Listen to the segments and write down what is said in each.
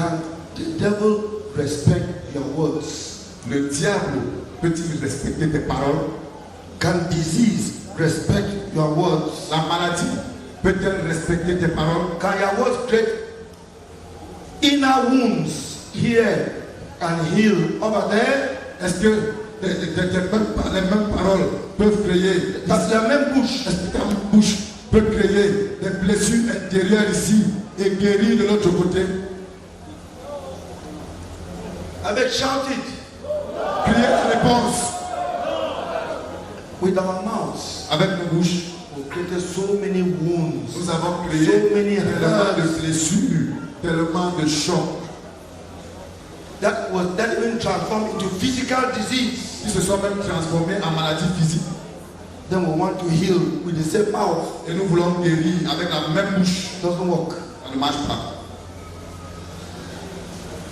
Can the devil respect your words? Le diable peut-il respecter tes paroles? Can disease respect your words? La maladie peut-elle respecter tes paroles? Can your words create inner wounds here and heal over there? Est-ce que les mêmes paroles peuvent créer, Parce que la même bouche, est-ce que ta bouche peut créer des blessures intérieures ici et guérir de l'autre côté? avec shout it Crier la réponse with our mouths. avec nos bouches. We created so many wounds, Nous avons so créé many tellement de hurts blessures, tellement de chocs that even transformed into physical disease. qui se sont même transformés en maladies physiques. Then we want to heal with the same mouth. Et nous voulons guérir avec la même bouche. Doesn't work. Ça ne marche pas.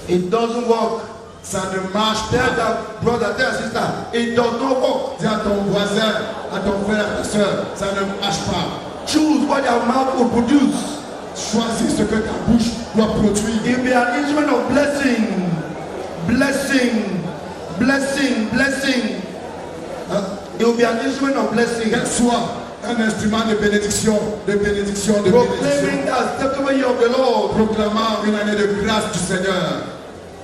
It doesn't work. Ça ne marche Tell pas. that brother, tell sister, it does not work. Dis à ton voisin, à ton frère, à ta soeur, ça ne marche pas. Choose what your mouth will produce. Choisis ce que ta bouche doit produire. It will be an instrument of blessing. Blessing. Blessing. Blessing. It will be an instrument of blessing. Qu'elle soit un instrument de bénédiction, de bénédiction, de Proclaiming bénédiction. the acceptable year of the Lord. Proclamant une année de grâce du Seigneur.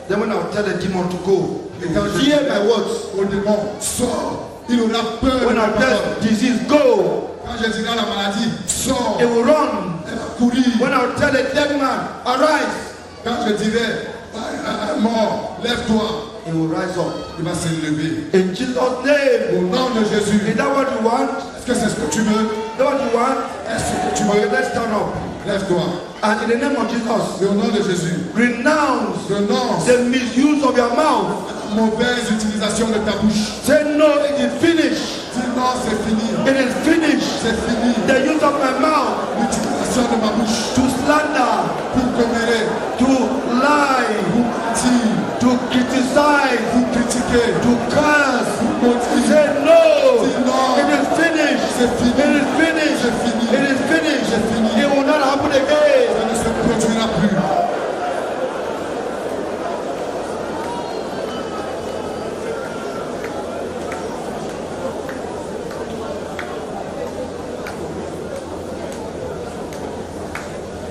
Then when I will tell the demon to go, Et quand je hear my words. au démon, sors, il aura peur. When de I ma tell parole. disease, go, Quand je dirai à la maladie, sors, it will run. elle va courir. When I will tell the dead man, arise, Quand je dirai à un mort, lève-toi, he will rise up. il va se lever. In Jesus' name. Au nom de Jésus. Is that what you want? Est-ce que c'est ce que tu veux? Is that what you want? Est-ce que tu Okay, veux? let's stand up. Lève-toi. And in the name of Jesus, Et au nom de Jésus, renounce renonce the misuse of your mouth. à la mauvaise utilisation de ta bouche. Say no, it is finished. Dis non, c'est fini. It is finished. C'est fini. The use of my mouth L'utilisation de ma bouche to slander, pour commérer, to lie, pour mentir, to criticize, pour critiquer, to curse. pour mentir. Say no. Dis non. It is finished. C'est fini. It is finished. C'est fini. It is finished. C'est fini. It will not happen again. Ça ne se produira plus.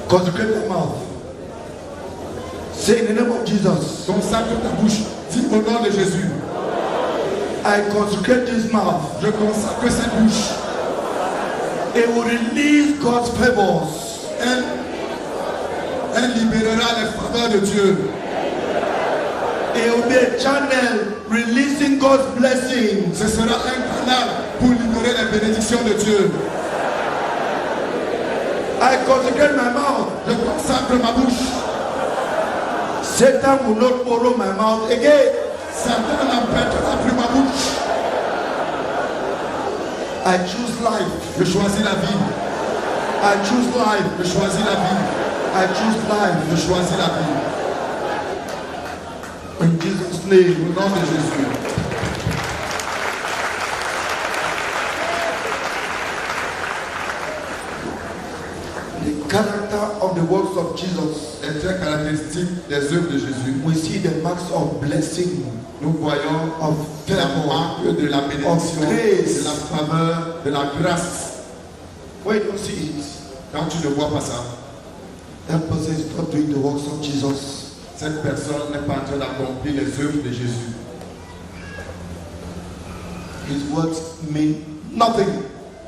Consecrate my mouth. Say in the name of Jesus, Consacre ta bouche. Dis au nom de Jésus. I consecrate this mouth. Je consacre cette bouche. It will release God's favors. Elle libérera les faveurs de Dieu. It will be a channel releasing God's blessings. Ce sera un canal pour libérer les bénédictions de Dieu. I consecrate my mouth. Je consacre ma bouche. Satan will not borrow my mouth again. Satan n'empêchera plus ma bouche. I choose life. Je choisis la vie. I choose life. Je choisis la vie. I choose life. Je choisis la vie. In Jesus' name. Au nom de Jésus. The character of the works of Jesus. Les traits caractéristiques des œuvres de Jésus. We see the marks of blessing, Nous voyons of la favor. marque de la bénédiction, Of grace. de la faveur, de la grâce. When you don't see it, Quand tu ne vois pas ça, that person is not doing the works of Jesus. cette personne n'est pas en train d'accomplir les œuvres de Jésus. His words mean nothing.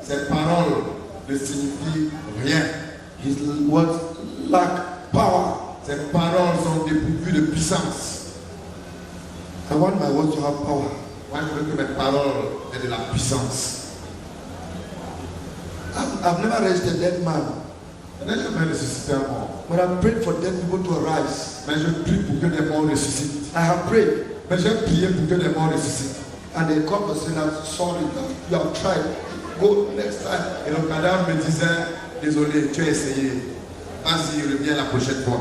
Ces paroles ne signifient rien. His words lack power. Ces paroles sont dépourvues de puissance. I want my words to have power. Moi, je veux que mes paroles aient de la puissance. I've never raised a dead man, Je n'ai jamais ressuscité un mort. but I've prayed for dead people to arise. Mais je prie pour que des morts ressuscitent. I have prayed, Mais j'ai prié pour que des morts ressuscitent. and they come and say, "I'm sorry, you have tried. Go next time." Et le cadavre me disait, désolé, tu as essayé. Vas-y, reviens la prochaine fois.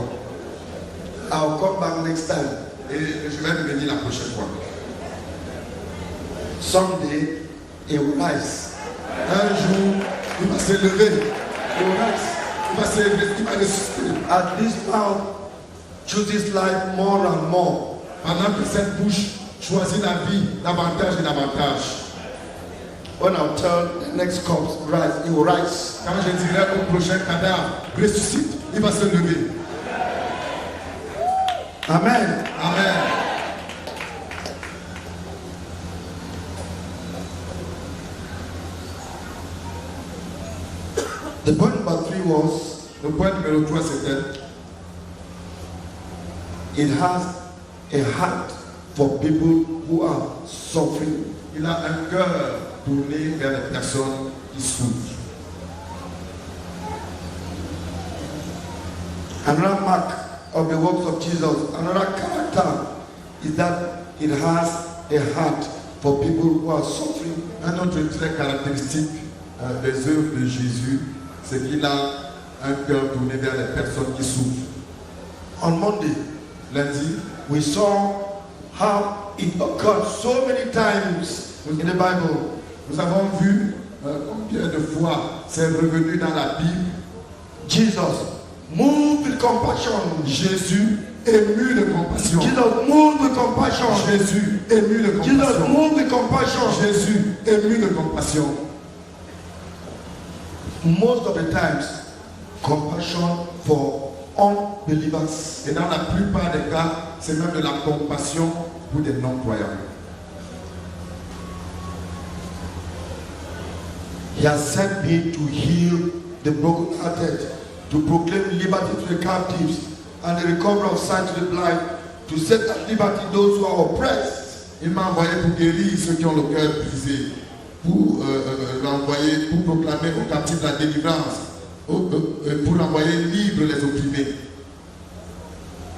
I'll come back next time. Et je vais revenir la prochaine fois. Someday, he will rise. Un jour, il va se lever. He will rise. Il va se lever, il va ressusciter. At this mouth, chooses life more and more. Pendant que cette bouche choisit la vie davantage et davantage. When I'll tell the next corpse, rise, he will rise. Quand je dirai au prochain cadavre, ressuscite, il va se lever. Amen. Amen. The point number 3 was, Le point numéro 3, c'était it has a heart for people who are suffering. il a un cœur tourné vers les personnes qui souffrent. Another mark of the works of Jesus, another character, is that it has a heart for people who are suffering. Un autre trait caractéristique des œuvres de Jésus, c'est qu'il a un cœur tourné vers les personnes qui souffrent. On Monday, Lundi, we saw how it occurred so many times in the Bible. nous avons vu combien de fois c'est revenu dans la Bible. Jesus moved with compassion. Jésus ému de compassion. Jesus moved with compassion. Jésus ému de Jesus compassion. moved with compassion. Jésus ému de compassion. Most of the times, compassion for unbelievers. Et dans la plupart des cas, c'est même de la compassion pour des non-croyants. He has sent me to heal the brokenhearted, to proclaim liberty to the captives and the recovery of sight to the blind, to set at liberty those who are oppressed. Il m'a envoyé pour guérir ceux qui ont le cœur brisé, pour l'envoyer, pour proclamer aux captifs la délivrance, pour envoyer libre les opprimés.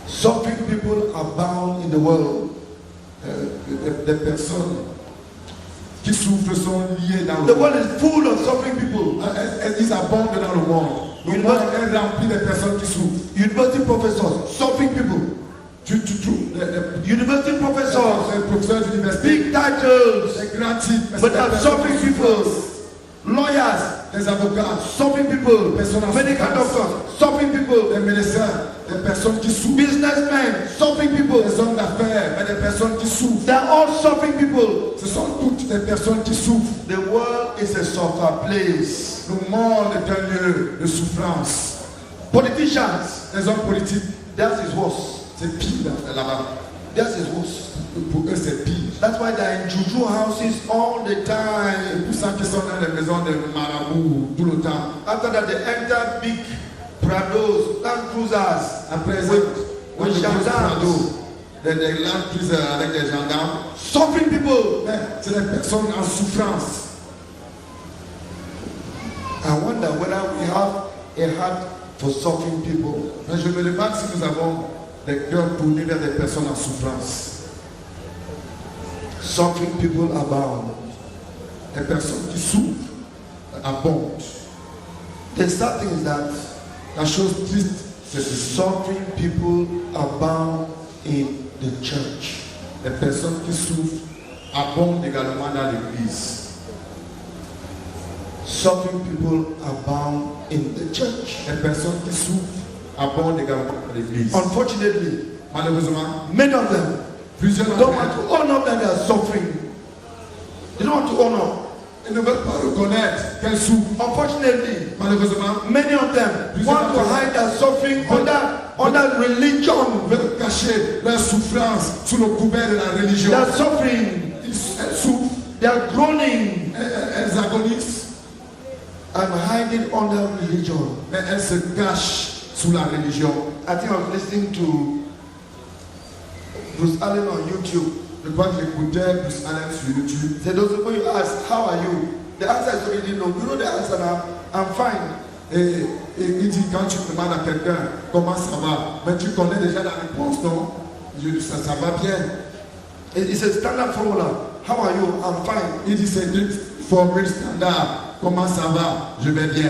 Suffering people abound in the world. Des personnes qui souffrent sont liées dans The le monde. world is full of suffering people. Ils abondent dans le monde. Le monde est rempli de personnes qui souffrent. University professors, suffering people. Tu trouves les University professors, professeurs d'université, big titles, les grands titres, but are suffering people. Lawyers, les avocats, suffering people. Personnes en Medical souffrance. doctors, suffering people. les médecins, les personnes qui souffrent, Businessmen, suffering people. les hommes d'affaires, mais des personnes qui souffrent. They are all suffering people. Ce sont toutes des personnes qui souffrent. The world is a suffer place. Le monde est un lieu de souffrance. Politicians, Les hommes politiques, theirs is worse. c'est pire là-bas. Theirs is worse. Pour eux, c'est pire. That's why they are in juju houses all the Et time. pour ceux qui sont dans les maisons de marabouts tout le temps. After that, they enter big Prados, Land Cruisers, Après ça, with with gendarmes. des Land Cruisers avec des gendarmes. Suffering people. Mais c'est des personnes en souffrance. I wonder whether we have a heart for suffering people. Mais je me demande si nous avons des cœurs tournés vers des personnes en souffrance. Suffering people abound. Des personnes qui souffrent abondent. The sad thing is that La chose triste, c'est ceci. suffering people abound in the church. Les personnes qui souffrent abondent également dans l'église. Suffering people abound in the church. Les personnes qui souffrent abondent également dans l'église. Unfortunately, Malheureusement, many of them plusieurs don't d'entre want eux to honor that they are suffering. They don't want to honor. ils ne veulent pas reconnaître qu'elles souffrent. Unfortunately, Malheureusement, many of them want to hide their suffering under religion. ils veulent cacher leur souffrance sous le couvert de la religion. They are suffering. Elles souffrent, They are groaning elles agonisent, and hiding under religion. mais elles se cachent sous la religion. I think I was listening to Bruce Allen on YouTube. Je crois que j'écoutais Bruce Allen sur YouTube. Say those people you ask, how are you? The answer is already no. You know the answer now. I'm fine. Et il dit, quand tu demandes à quelqu'un comment ça va, mais tu connais déjà la réponse, non? Ça va bien. It's a standard formula. How are you? I'm fine. Il dit, c'est une formule standard. Comment ça va? Je vais bien.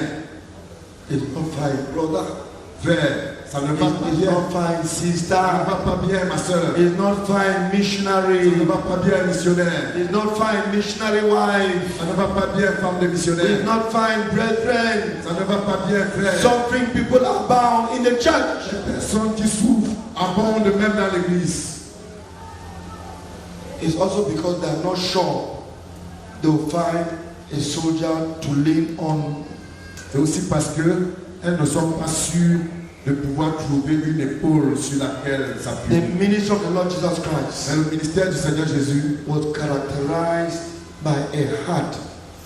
It's not fine, brother. Frère, ça ne va pas It's bien. not fine, sister. Ça ne va pas bien, ma soeur. It's not fine, Ça missionary. ne va pas bien, missionnaire. It's not fine, missionary wife. Ça ne va pas bien, femme de It's missionnaire. not fine, brethren. Ça ne va pas bien, frère. Suffering people abound in the church. Les personnes qui souffrent abondent même dans l'église. It's also because they are not sure they will find a soldier to lean on. C'est aussi parce qu'elles ne sont pas sûres de pouvoir trouver une épaule sur laquelle The s'appuyer. ministry of the Lord Jesus Christ Le ministère du Seigneur Jésus was characterized by a heart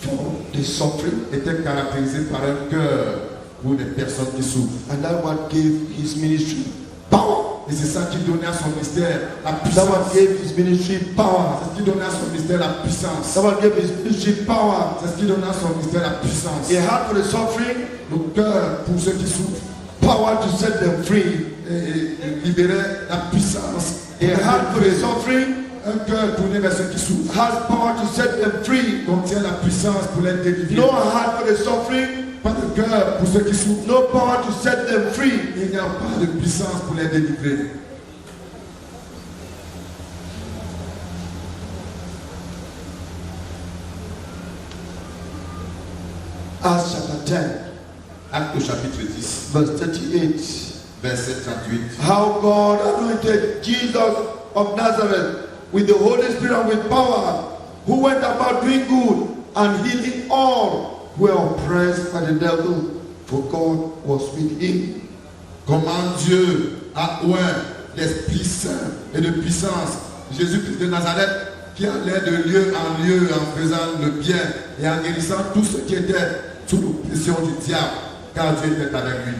for the suffering, était caractérisé par un cœur pour les personnes qui souffrent. and that's what gave his ministry power. Et c'est ça qui donnait à son ministère la That puissance. what gave his ministry power. C'est ce qui donnait à son ministère la puissance. That what gave his ministry power. C'est ce qui donnait à son ministère la puissance. A heart for the suffering, Le cœur pour ceux qui souffrent. power to set them free. Et libérer la puissance. A heart for the suffering Un cœur tourné vers ceux qui souffrent. has power to set them free. Contient la puissance pour les délivrer. No heart for the suffering, Pas de cœur pour ceux qui souffrent. no power to set them free. Il n'y a pas de puissance pour les délivrer. Acts chapter 10, Acte au chapitre 10, verse 38. verset 38. How God anointed Jesus of Nazareth with the Holy Spirit and with power, who went about doing good and healing all who were oppressed by the devil, for God was with him. Comment Dieu a oint l'Esprit Saint et de puissance Jésus-Christ de Nazareth qui allait de lieu en lieu en faisant le bien et en guérissant tous ceux qui étaient sous l'oppression du diable, car Dieu était avec lui.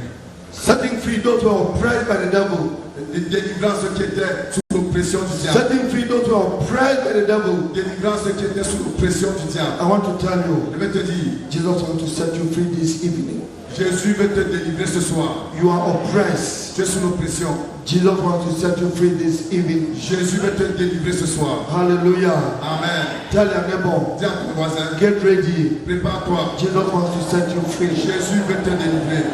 Setting free those who were oppressed by the devil. Et délivrant ceux qui étaient sous l'oppression du diable. Setting free those who were oppressed by the devil. Délivrant ceux qui étaient sous l'oppression du diable. I want to tell you, Je vais te dire, Jesus wants to set you free this evening. Jésus veut te délivrer ce soir. You are oppressed. Tu es sous l'oppression. Jesus wants to set you free this evening. Jésus veut te délivrer ce soir. Hallelujah. Amen. Tell your neighbor, Dis à ton voisin, get ready. prépare-toi. Jesus wants to set you free. Jésus veut te délivrer.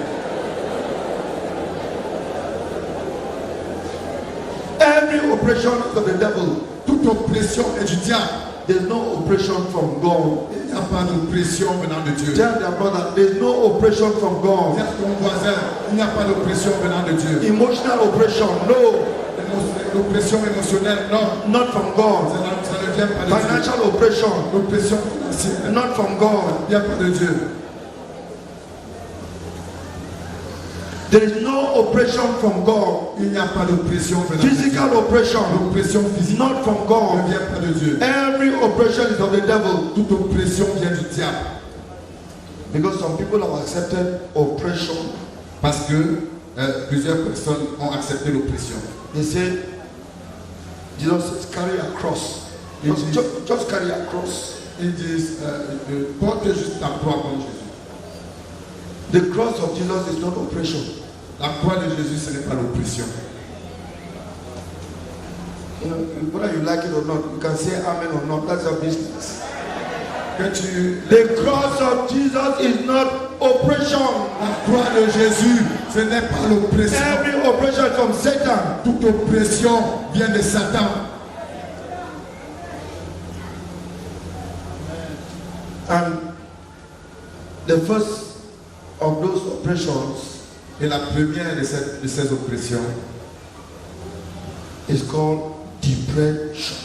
Every oppression of the devil, Toute oppression est du diable. there's no oppression from God. Il n'y a pas d'oppression venant de Dieu. Tell their brother, there's no oppression from Dis God. à ton voisin, il n'y a pas d'oppression venant de Dieu. Emotional oppression, no, L'oppression émotionnelle, non. not from God. Ça ne vient pas de Dieu. Financial oppression, L'oppression financière, not from God. il n'y a pas de Dieu. There is no oppression from God. Il n'y a pas d'oppression venant de Dieu. Physical oppression, L'oppression physique not from ne God. vient pas de Dieu. Every oppression is of the devil. Toute oppression vient du diable. Because some people have accepted oppression. Parce que plusieurs personnes ont accepté l'oppression. They say, Jesus says, carry a cross. Just carry a cross. Ils disent, porte juste ta croix comme Jésus. The cross of Jesus is not oppression. La croix de Jésus, ce n'est pas l'oppression. You know, whether you like it or not, you can say amen or not, that's your business. The cross of Jesus is not oppression. La croix de Jésus, ce n'est pas l'oppression. Every oppression is from Satan. Toute oppression vient de Satan. And the first of those oppressions Et la première de ces oppressions is called depression.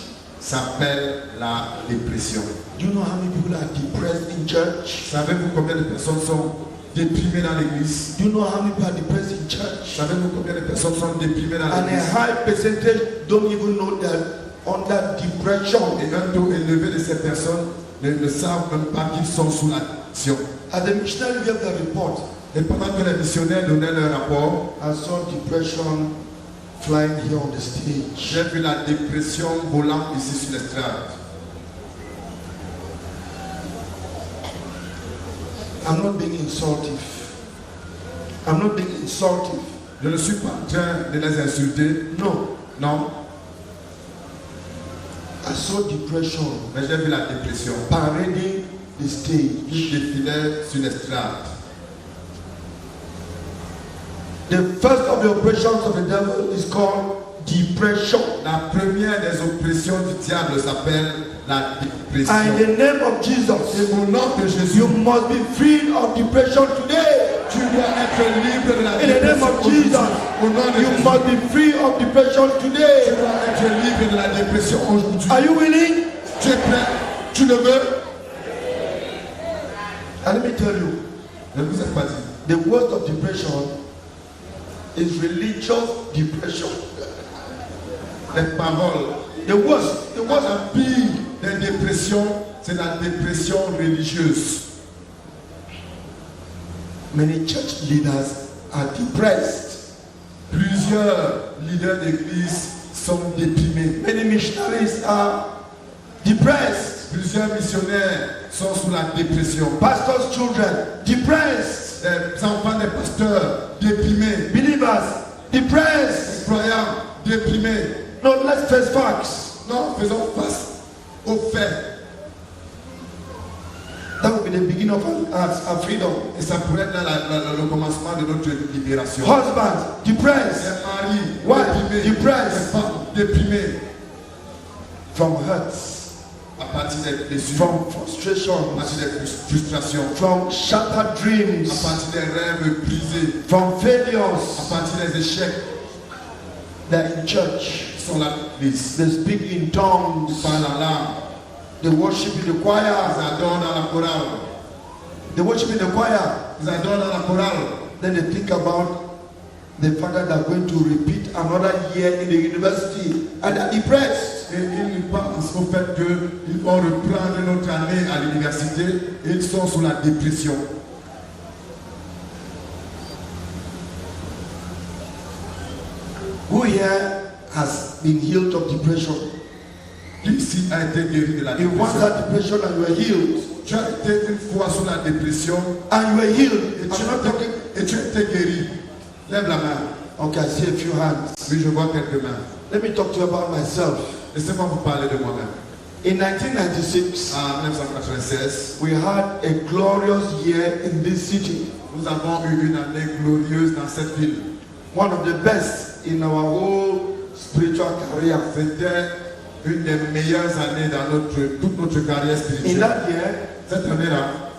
s'appelle la dépression. Do you know how many people are depressed in church? Savez-vous combien de personnes sont déprimées dans l'église? Do you know how many people are depressed in church? Savez-vous combien de personnes sont déprimées dans And a l'église? high percentage don't even know they're under depression. Et un taux élevé de ces personnes ne savent même pas qu'ils sont sous l'action. As the missionary gave the report, Et pendant que les missionnaires donnaient leur rapport, I saw depression flying here on the stage. j'ai vu la dépression volant ici sur l'estrade. I'm not being insultive. I'm not being insultive. Je ne suis pas en train de les insulter. No, Non, I saw depression mais j'ai vu la dépression parading the qui stage. défilait sur l'estrade. The first of the oppressions of the devil is called depression. La première des oppressions du diable s'appelle la dépression. And in the name of Et Jesus, au nom de Jésus, you must be free of depression today. tu dois être libre de la In the name dépression. of aujourd'hui. Jesus, Au nom de you Jésus, must be free of depression tu today. dois être libre de la dépression aujourd'hui. Are you willing? Tu es prêt? Tu le veux? And let me tell you, Ne vous êtes pas dit. the worst of depression is religious depression. Les paroles. The worst La pire des dépressions, c'est la dépression religieuse. Many church leaders are depressed. Plusieurs leaders d'église sont déprimés. Many missionaries are depressed. Plusieurs missionnaires sont sous la dépression. Pastors' children depressed. Les enfants des pasteurs déprimés. Believers depressed. Les croyants déprimés. No, let's face facts. Non, faisons face aux faits. That will be the beginning of our freedom. Et ça pourrait être le commencement de notre libération. Husbands depressed. Les maris Wife déprimés. Les depressed. femmes déprimées. From hurts, À partir des blessures. from À frustrations, partir des frustrations. from shattered À dreams, partir des rêves brisés. from À failures. partir des échecs. They're in church. Ils sont là, l'église. They speak in tongues. Ils parlent en langue. They worship in the Ils choir. adorent dans la chorale. They worship in the choir. Ils adorent dans la chorale. Then they think about the fact that they're going to repeat another year in the university and they're depressed. Et ils pensent au fait qu'ils vont reprendre notre année à l'université et ils sont sous la dépression. Who here has been healed of depression? Qui ici a été guéri de la You once dépression? had depression and you were healed. Tu as été une fois sous la dépression And you were healed. et I'm not talking. tu as été guéri. Lève la main. Okay, I see a few hands. Oui, je vois quelques mains. Let me talk to you about myself. Laissez-moi vous parler de moi-même. In 1996, En 1996, we had a glorious year in this city. nous avons eu une année glorieuse dans cette ville. One of the best in our whole spiritual career. C'était une des meilleures années dans toute notre carrière In spirituelle. that year, Cette année-là,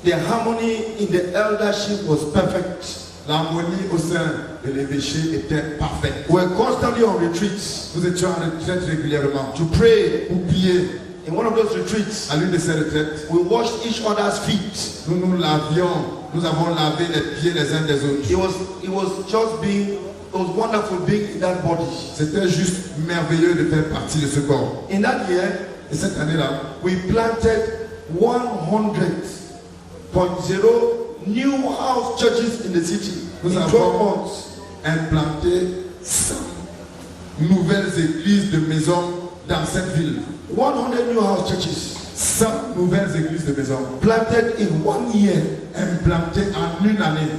the harmony in the eldership was perfect. l'harmonie au sein de l'évêché était parfaite. We were constantly on retreats Nous étions en retraite régulièrement to pray. pour prier. In one of those retreats, À l'une de ces retraites, we washed each other's feet. nous avons lavé les pieds les uns des autres. It was wonderful being in that body. C'était juste merveilleux de faire partie de ce corps. In that year, Et cette année-là, we planted 100.0 new house churches in the city in 12 months. implanté 100 nouvelles églises de maisons dans cette ville. 100 new house churches 100 nouvelles églises de maisons planted in 1 year. implantées en une année.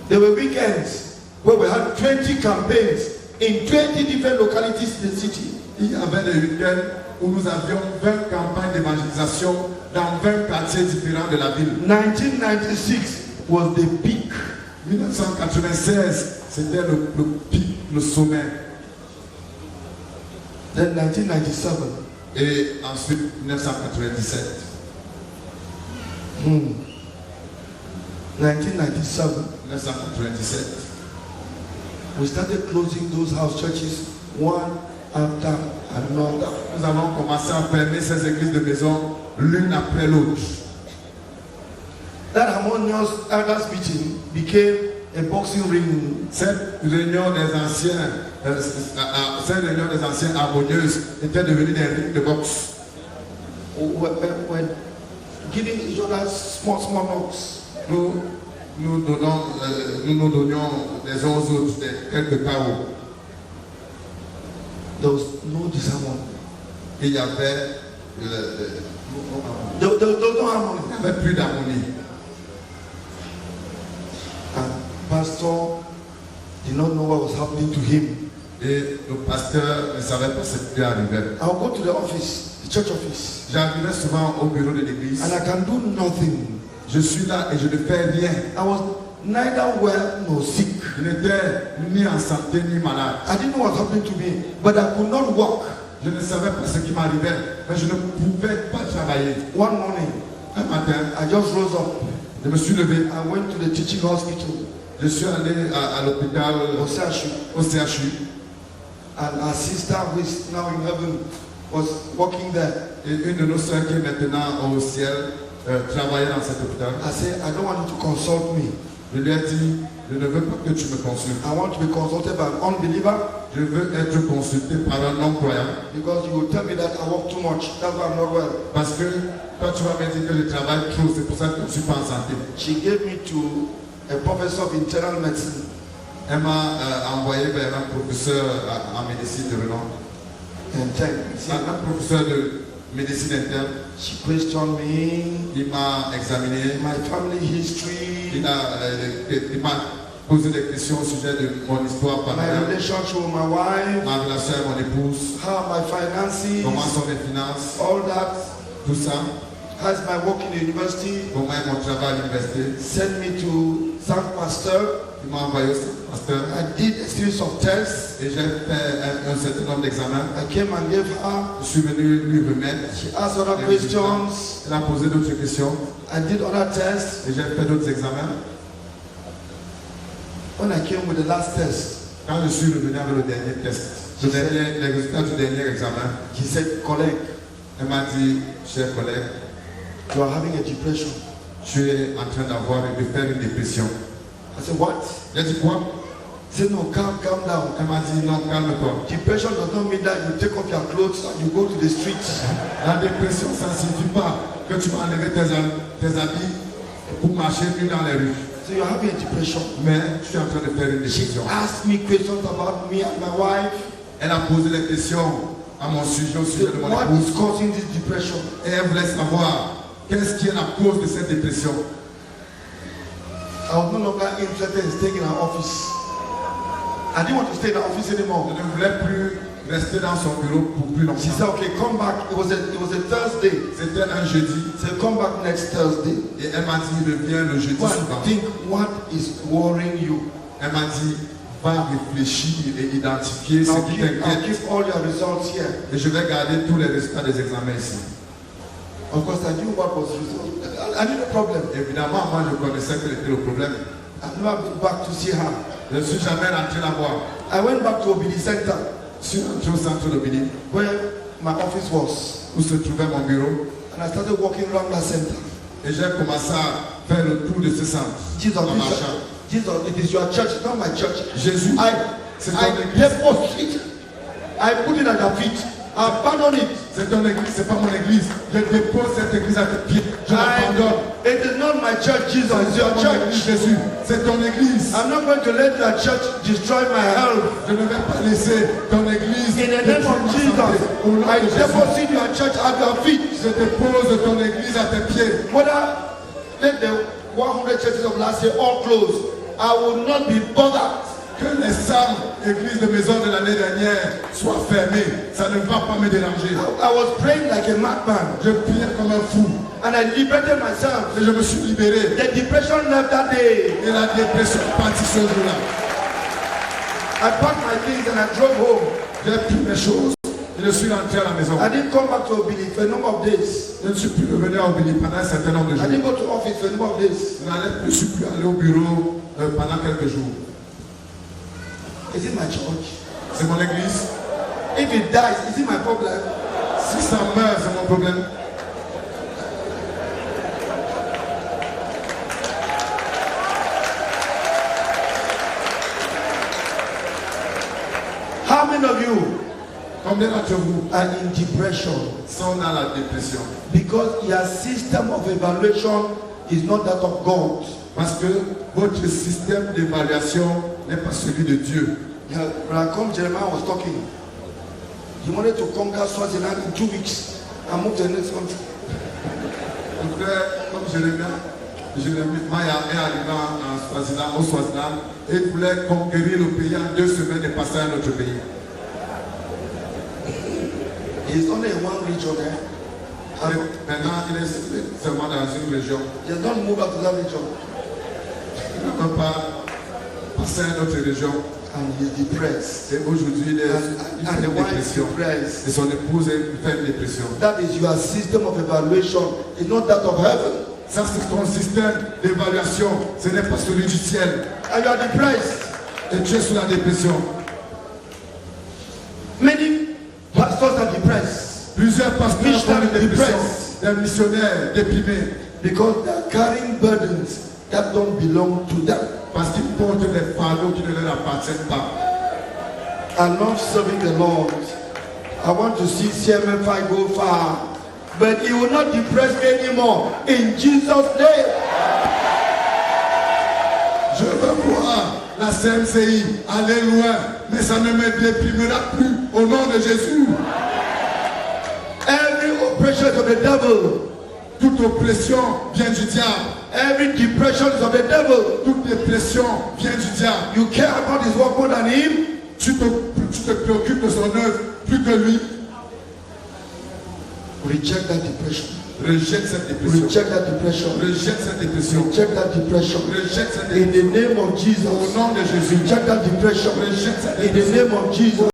There were weekends where we had 20 campaigns in 20 different localities in the city. Il y avait des week-ends où nous avions 20 campagnes d'évangélisation dans 20 quartiers différents de la ville. 1996 was the peak. 1996, c'était le pic, le sommet. Then 1997, Et ensuite, 1997. 1997, 1997, we started closing those house churches one after another. nous avons commencé à fermer ces églises de maison l'une après l'autre. That harmonious elders meeting became a boxing ring. Cette réunion des anciens harmonieuses était devenue des rings de boxe. We're giving each other small knocks. Nous nous donnions les uns aux autres quelques chaos. There was no disharmony. Et il y avait There was no harmony. il n'y avait plus d'harmonie. And pastor did not know what was happening to him. Et le pasteur ne savait pas ce qui arrivait. I'll go to the office, the church office, J'arrivais souvent au bureau de l'église. and I can do nothing. Je suis là et je ne fais rien. I was neither well nor sick. Je n'étais ni en santé ni malade. I didn't know what was happening to me, but I could not walk. Je ne savais pas ce qui m'arrivait, mais je ne pouvais pas travailler. One morning, Un matin, I just rose up. je me suis levé, I went to the teaching hospital, je suis allé à l'hôpital Osashu, au CHU and our sister, who is now in heaven, was working there. et une de nos soeurs qui est maintenant au ciel travaillait dans cet hôpital. I said, I don't want you to consult me. Je lui ai dit, je ne veux pas que tu me consultes. I want to be consulted by an unbeliever Je veux être consulté par un non-croyant because you will tell me that I work too much. That's why I'm not well. parce que toi tu vas me dire que je travaille trop, c'est pour ça que je ne suis pas en santé. She gave me to a professor of internal medicine. Elle m'a envoyé vers un professeur en médecine de renom, And un professeur de médecine interne. she questioned me, Il m'a examiné, my family history, il m'a posé des questions au sujet de mon histoire my familiale, relationship with my wife, ma relation avec mon épouse, how my finances, comment sont mes finances, all that. tout ça, How's my work in the university? comment est mon travail à l'université. Sent me to St. Pasteur. Il m'a envoyé au pasteur I did a series of tests. et j'ai fait un certain nombre d'examens. I came and gave her. Je suis venu lui remettre. She asked other questions. Elle a posé d'autres questions I did other tests. et j'ai fait d'autres examens. When I came with the last test, Quand je suis revenu avec le dernier test, les résultats du dernier examen, she said, colleague, elle m'a dit, cher collègue, you are having a depression. tu es en train de faire une dépression. I said, what? J'ai dit quoi? She said, no, calm down. Elle m'a dit, non, calme-toi. Depression does not mean that you take off your clothes and you go to the street. La dépression, ça ne signifie pas que tu vas enlever tes habits pour marcher nu dans les rues. So you're having a depression. Mais tu es en train de faire une She dépression. asked me questions about me and my wife. Elle a posé des questions à mon sujet, au sujet de mon What épouse. is causing this depression? Et elle voulait savoir qu'est-ce qui est la cause de cette dépression. I was no longer interested in staying in our office. I didn't want to stay in the office Je anymore. ne voulais plus rester dans son bureau pour plus She said, longtemps. okay, come back. It was a Thursday. C'était un jeudi She said, come back next Thursday. et elle m'a dit, reviens le jeudi Go and suivant. think what is worrying you. Elle m'a dit, va réfléchir et identifier ce I'll qui keep t'inquiète. all your results here. Et je vais garder tous les résultats des examens ici. Of course, I knew what was the result. I knew the problem. Évidemment, moi je connaissais quel était le problème. I've never been back to see her. Je ne suis jamais rentré la voir. I went back to Obidi Center, Je suis rentré au centre de Bénin where my office was, où se trouvait mon bureau and I started walking around that center. et j'ai commencé à faire le tour de ce centre Jesus, en marchant. it is your church, not my church. Jésus, c'est ton I église. deposit. I put it at your feet. I abandon it. C'est ton église, c'est pas mon église. Je dépose cette église à tes pieds. Je l'abandonne. It is not my church, Jesus. It's your C'est ton église, church. Jésus. C'est ton église. I'm not going to let your church destroy my health. Je ne vais pas laisser ton église In the name of détruire ma santé. Au nom Jesus, I de Jésus, deposit your church at your feet. je dépose ton église à tes pieds. Whether let the 100 churches of last year all close, I will not be bothered. Que les 100 églises de maison de l'année dernière soient fermées, ça ne va pas me déranger. I was praying like a madman, Je priais comme un fou and I liberated myself. et je me suis libéré. The depression left that day. Et la dépression est partie ce jour-là. I packed my things and I drove home. J'ai pris mes choses et je suis rentré à la maison. I didn't come back to Obili for a number of days. Je ne suis plus revenu à Obéli pendant un certain nombre de I jours. didn't go to office for a number of days. Je ne suis plus allé au bureau pendant quelques jours. Is it my church? C'est mon église. If it dies, is it my problem? Si ça meurt, c'est mon problème. How many of you Combien d'entre vous are in depression? sont dans la dépression? Because your system of evaluation is not that of God. Parce que votre système d'évaluation n'est pas celui de Dieu. When Jeremiah was talking, he wanted to conquer Swaziland in 2 weeks and move to the next country. Mon frère, comme Jérémie est arrivé en Swaziland, au Swaziland, et il voulait conquérir le pays en 2 semaines et passer à un autre pays. He is only in one region there. Maintenant, il est seulement dans une région. He has not moved out to that region. n'a même pas passé à notre région. and he's depressed. Et aujourd'hui, il And fait the une wife is dépression. depressed. Et son épouse fait une dépression. That is your system of evaluation. It's not that of heaven. Ça, c'est ton système d'évaluation. Ce n'est pas celui du ciel. And you are depressed. Et tu es sous la dépression. Many pastors are depressed Plusieurs pasteurs sont Missionaries en dépression. depressed. Des missionnaires déprimés. because they are carrying burdens that don't belong to them. Parce qu'ils portent des fardeaux qui ne leur appartiennent pas. I love serving the Lord. I want to see CMFI go far. But it will not depress me anymore. In Jesus' name. Je veux voir la CMCI aller loin, mais ça ne me déprimera plus au nom de Jésus. Every oppression is of the devil. Toute oppression vient du diable. Every depression is of the devil. Toute dépression vient du diable. You care about his work more than him. Tu te préoccupes de son œuvre plus que lui. Reject that depression. Rejette cette dépression. Reject that depression. Rejette cette dépression. Reject that depression. Rejette cette In dépression. the name of Jesus. Au nom de Jésus. Reject that depression. Rejette cette In the dépression. name of Jesus.